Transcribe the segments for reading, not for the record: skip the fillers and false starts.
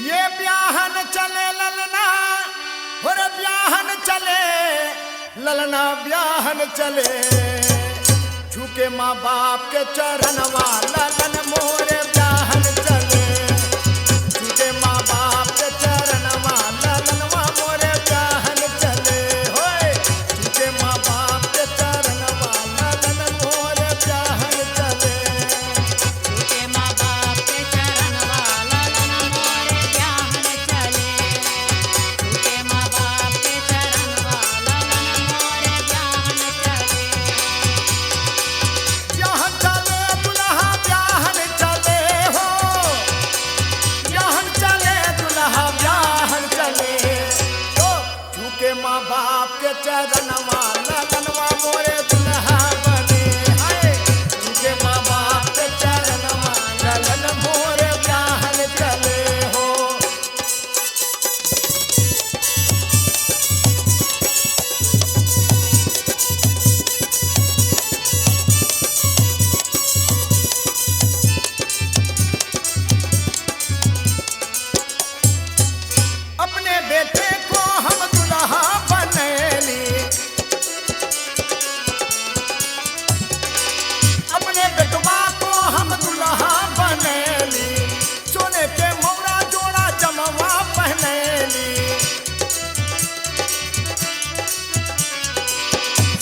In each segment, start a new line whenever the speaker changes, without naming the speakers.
ये ब्याहन चले ललना और ब्याहन चले ललना ब्याहन चले झुके माँ बाप के चरणवा ललन मोरे ब्याहन चले झुके माँ बाप के चरणवा ललनवा मोरे ब्याहन चले होए झुके माँ बाप के चरणवा ललन मोरे ब्याहन चले
झुके माँ बाप के चरणवा ललन मोरे ब्याहन चले झुके माँ बाप के चरणवा ललन मोरे ब्याहन चले
ब्याहन चले दुल्हा ब्याहन चले हो ब्याहन चले दुल्हा ब्याहन चले तो झुके माँ बाप के चरणवा ललनवा मोरे दुल्हा बने हाय झुके माँ बाप के चरणवा ललन मोरे ब्याहन चले हो अपने बेटे को हम दुल्हा बनेली अपने बेटवा को हम दुल्हा बनेली सोने के मौरा जोड़ा जमवा पहनेली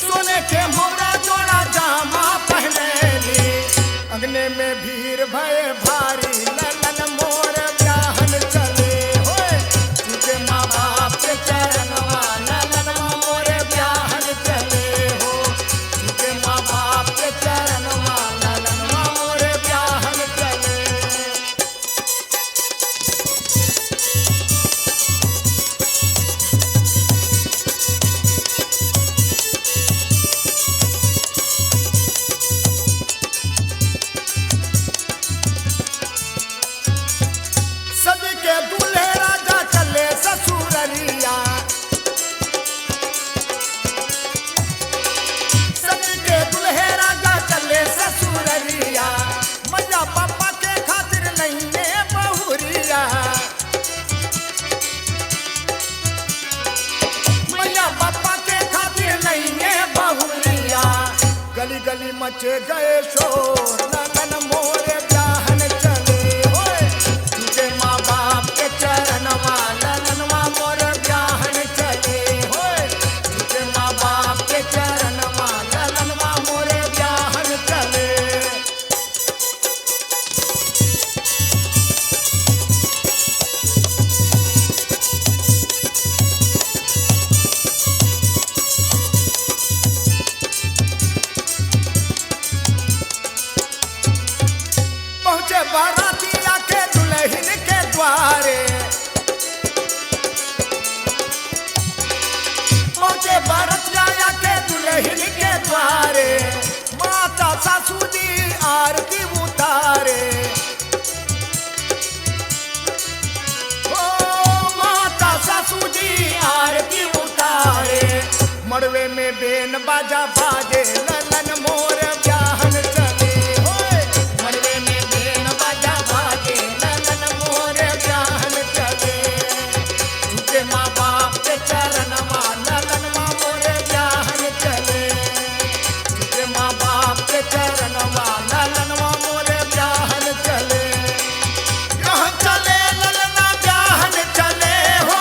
सोने के मौरा जोड़ा जामा पहनेली अंगने में भीड़ भय भारी ललन मोर ब्याहन चले होए झुके माँ बाप के चरणवा ललनवा मोरे ब्याहन चले हो झुके माँ बाप के चरणवा ललनवा मोरे ब्याहन चले सज के दूल्हे राजा चले ससुररिया सज के दूल्हे राजा चले ससुररिया मैया पापा के खातिर नहीं है बहुरिया मैया पापा के खातिर नहीं है बहुरिया गली गली मचे गए शोर ललन मोरे ब्याहन चले होए झुके माँ बाप के चरणवा ललनवा मोरे ब्याहन चले होए झुके माँ बाप के चरणवा ललनवा मोरे ब्याहन चले पहुंचे बाराती आके दुल्हन के द्वारे पहुंचे बारातिया आके दुल्हन के द्वारे माता सासू जी आरती उतारे ओ माता सासू जी आरती उतारे मड़वे में बेन बाजा बाजे ललन मोर ब्याहन चले होए मड़वे में बेन बाजा बाजे ललन मोर ब्याहन चले झुके माँ बाप के चरणवा ललनवा मोर ब्याहन चले झुके माँ बाप के चरणवा ललनवा मोर ब्याहन चले ब्याहन चले ललना ब्याहन चले हो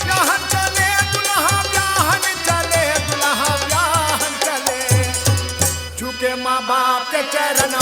ब्याहन चले दुल्हा ब्याहन चले दुल्हा ब्याहन चले झुके माँ बाप के चरण